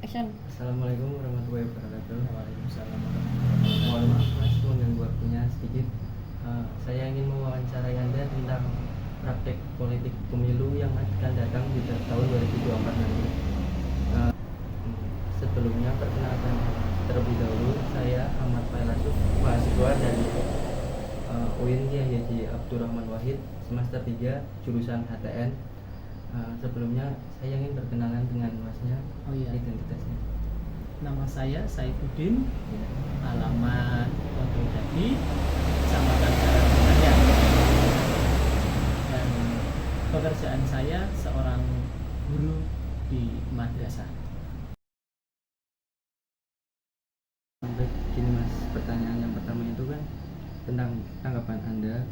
Action. Assalamualaikum warahmatullahi wabarakatuh. Waalaikumsalam. Mohon maaf Mas, mengganggu waktunya sedikit. Saya ingin mewawancarai Anda tentang praktek politik pemilu yang akan datang di tahun 2024 nanti. Uh, Sebelumnya perkenalkan terlebih dahulu, saya Ahmad Failasuf, mahasiswa dari UIN Kiai Haji Abdurrahman Wahid, semester 3, jurusan HTN. Sebelumnya saya ingin berkenalan dengan Masnya. Oh iya. Identitasnya. Nama saya Saifuddin, Ya. alamat Pondok Dadi, Kecamatan Karanganyar. Dan pekerjaan saya seorang guru di madrasah. Baik, gini Mas, pertanyaan yang pertama itu kan tentang tanggapan Anda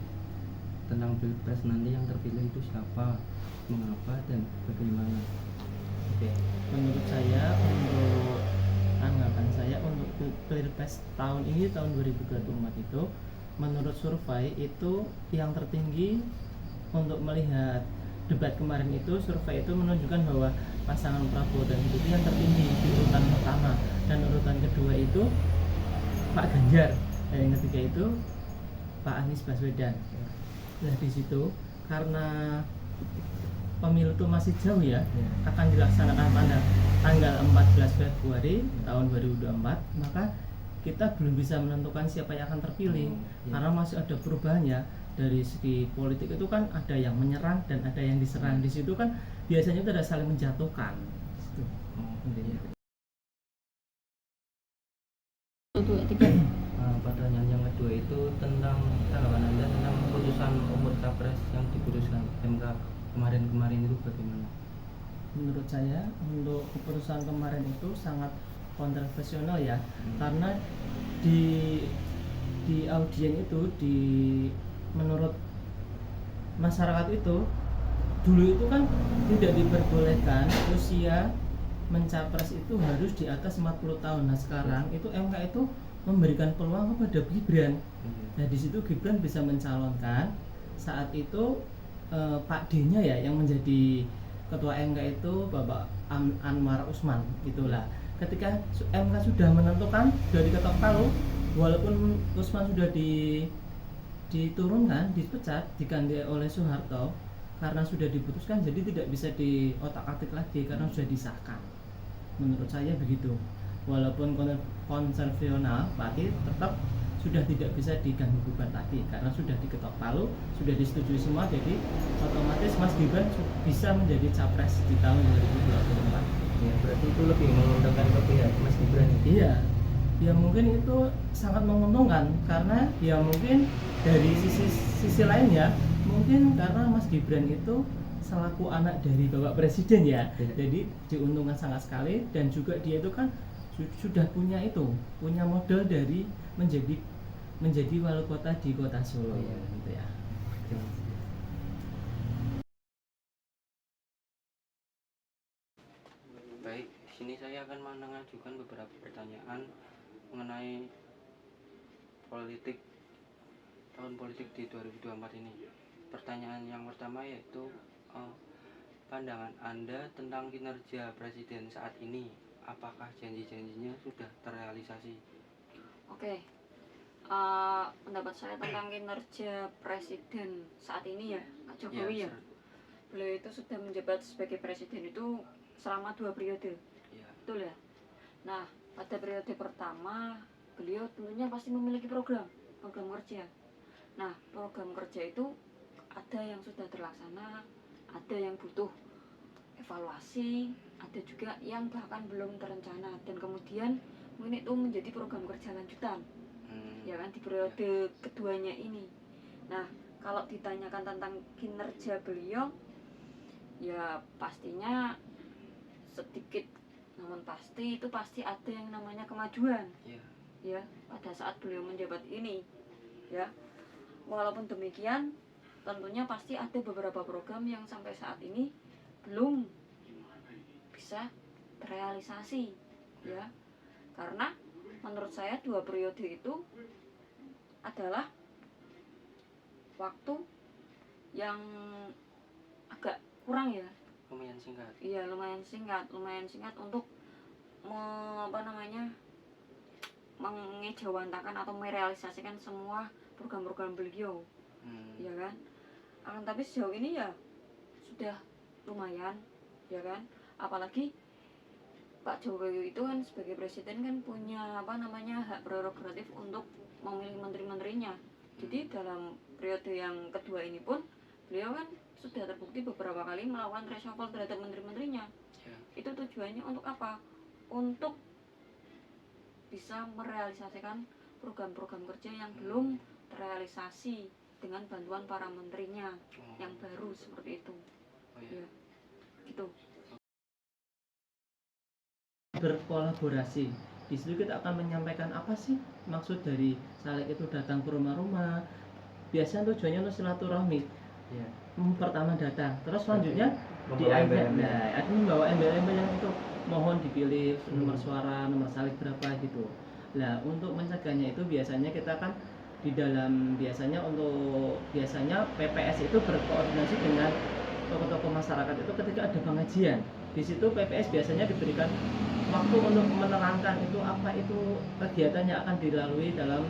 tentang pilpres nanti yang terpilih itu siapa, mengapa, dan bagaimana. Oke, menurut saya untuk anggapan saya untuk pilpres tahun ini tahun 2024 itu menurut survei itu yang tertinggi. Untuk melihat debat kemarin itu survei itu menunjukkan bahwa pasangan Prabowo dan itu yang tertinggi di urutan pertama, dan urutan kedua itu Pak Ganjar, dan yang ketiga itu Pak Anies Baswedan. Nah di situ karena pemilu itu masih jauh ya, akan dilaksanakan pada tanggal 14 Februari tahun 2024, maka kita belum bisa menentukan siapa yang akan terpilih karena masih ada perubahannya. Dari segi politik itu kan ada yang menyerang dan ada yang diserang. Di situ kan biasanya itu ada saling menjatuhkan. Pertanyaan yang kedua itu tentang tanggapan Anda tentang putusan umur capres yang diputuskan MK kemarin itu bagaimana? Menurut saya untuk keputusan kemarin itu sangat kontroversial ya, karena di audien itu menurut masyarakat itu dulu itu kan tidak diperbolehkan usia mencapres itu harus di atas 40 tahun. Nah sekarang itu MK itu memberikan peluang kepada Gibran. Nah di situ Gibran bisa mencalonkan. Saat itu Pak D-nya ya yang menjadi ketua MK itu Bapak Anwar Usman itulah. Ketika MK sudah menentukan, sudah diketok palu, walaupun Usman sudah diturunkan, dipecat, diganti oleh Soeharto, karena sudah diputuskan jadi tidak bisa diotak-atik lagi karena sudah disahkan. Menurut saya begitu. Walaupun konvensional, tapi tetap sudah tidak bisa diganggu gugat lagi karena sudah diketok palu, sudah disetujui semua, jadi otomatis Mas Gibran bisa menjadi capres di tahun 2024. Ya, berarti itu lebih menguntungkan ke pihak Mas Gibran. Iya. Ya mungkin itu sangat menguntungkan karena ya mungkin dari sisi lainnya mungkin karena Mas Gibran itu selaku anak dari Bapak Presiden ya, jadi diuntungkan sangat sekali. Dan juga dia itu kan sudah punya modal dari menjadi wali kota di kota Solo ya, gitu ya. Baik, sini saya akan mengajukan beberapa pertanyaan mengenai tahun politik di 2024 ini. Pertanyaan yang pertama yaitu pandangan Anda tentang kinerja Presiden saat ini. Apakah janji-janjinya sudah terrealisasi? Oke, pendapat saya tentang kinerja Presiden saat ini ya, Pak Jokowi ya. Beliau itu sudah menjabat sebagai Presiden itu selama 2 periode, betul ya. Nah, pada periode pertama beliau tentunya pasti memiliki program kerja. Nah, program kerja itu ada yang sudah terlaksana, ada yang butuh evaluasi, ada juga yang bahkan belum terencana, dan kemudian mungkin itu menjadi program kerja lanjutan ya kan di periode keduanya ini. Nah, kalau ditanyakan tentang kinerja beliau ya pastinya sedikit namun pasti itu pasti ada yang namanya kemajuan ya pada saat beliau menjabat ini ya. Walaupun demikian tentunya pasti ada beberapa program yang sampai saat ini belum bisa terrealisasi ya, karena menurut saya 2 periode itu adalah waktu yang agak kurang ya, Lumayan singkat. Iya lumayan singkat untuk apa namanya, mengejawantakan atau merealisasikan semua program-program beliau, ya kan. Akan tapi sejauh ini ya sudah lumayan, ya kan. Apalagi Pak Jokowi itu kan sebagai presiden kan punya apa namanya hak prerogatif untuk memilih menteri-menterinya. Jadi dalam periode yang kedua ini pun beliau kan sudah terbukti beberapa kali melakukan reshuffle terhadap menteri-menterinya. Itu tujuannya untuk apa? Untuk bisa merealisasikan program-program kerja yang belum terrealisasi dengan bantuan para menterinya yang baru seperti itu. Ya, gitu. Berkolaborasi. Di situ kita akan menyampaikan apa sih maksud dari caleg itu datang ke rumah-rumah. Biasanya tujuannya untuk silaturahmi. Ya. Pertama datang, terus selanjutnya Membawa embel-embel. ada membawa embel-embel yang itu mohon dipilih nomor suara, nomor salib berapa gitu. Nah, untuk mencegahnya itu biasanya kita kan di dalam biasanya PPS itu berkoordinasi dengan tokoh-tokoh masyarakat itu ketika ada pengajian. Di situ PPS biasanya diberikan waktu untuk menerangkan itu apa itu kegiatan yang akan dilalui dalam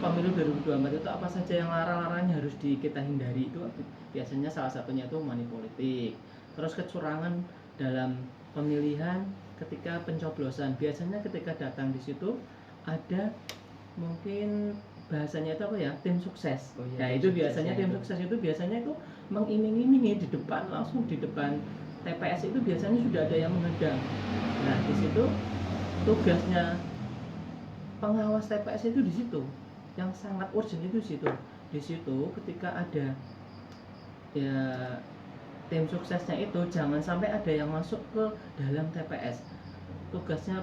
pemilu 2024 itu apa saja yang larang-larangnya harus kita hindari. Itu biasanya salah satunya itu money politik, terus kecurangan dalam pemilihan ketika pencoblosan. Biasanya ketika datang di situ ada mungkin bahasanya itu apa ya, tim sukses. Nah itu biasanya tim sukses itu biasanya itu mengiming-imingi di depan, langsung di depan TPS itu biasanya sudah ada yang menghadang. Nah di situ tugasnya pengawas TPS itu di situ yang sangat urgent itu di situ ketika ada ya tim suksesnya itu jangan sampai ada yang masuk ke dalam TPS. Tugasnya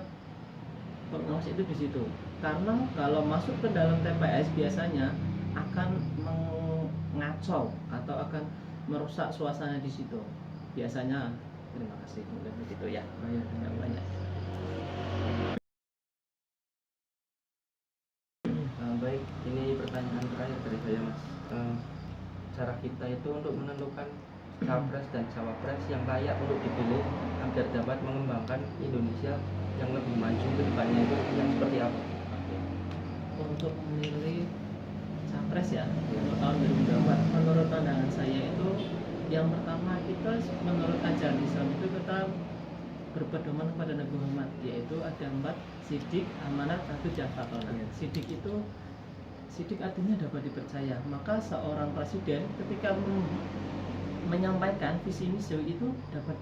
pengawas itu di situ, karena kalau masuk ke dalam TPS biasanya akan mengacau atau akan merusak suasana di situ biasanya. Terima kasih, mungkin begitu ya. Banyak. Baik, ini pertanyaan terakhir dari saya, Mas. Cara kita itu untuk menentukan capres dan cawapres yang layak untuk dipilih agar dapat mengembangkan Indonesia yang lebih maju ke depannya itu yang seperti apa? Untuk memilih capres ya untuk tahun 2024, menurut pandangan saya itu yang pertama kita menurut ajaran Islam itu kita berpedoman kepada Nabi Muhammad, yaitu ada 4: sidik, amanat, adil, dan fatonah. Sidik artinya dapat dipercaya. Maka seorang presiden ketika menyampaikan visi misi itu dapat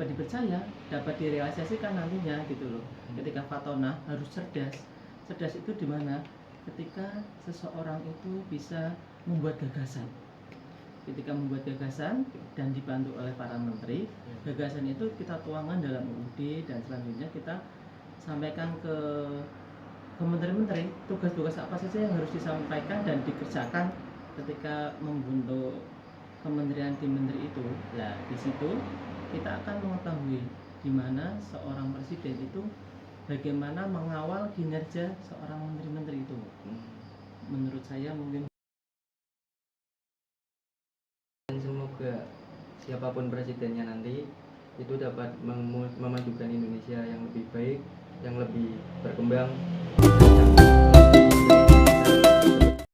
dipercaya, dapat direalisasikan nantinya gitu loh. Ketika fatonah harus cerdas. Cerdas itu di mana? Ketika seseorang itu bisa membuat gagasan. Ketika membuat gagasan dan dibantu oleh para menteri, gagasan itu kita tuangkan dalam UUD dan selanjutnya kita sampaikan ke menteri-menteri tugas-tugas apa saja yang harus disampaikan dan dikerjakan ketika membentuk kementerian di menteri itu. Nah, di situ kita akan mengetahui di mana seorang presiden itu bagaimana mengawal kinerja seorang menteri-menteri itu. Menurut saya mungkin. Dan semoga siapapun presidennya nanti itu dapat memajukan Indonesia yang lebih baik, yang lebih berkembang.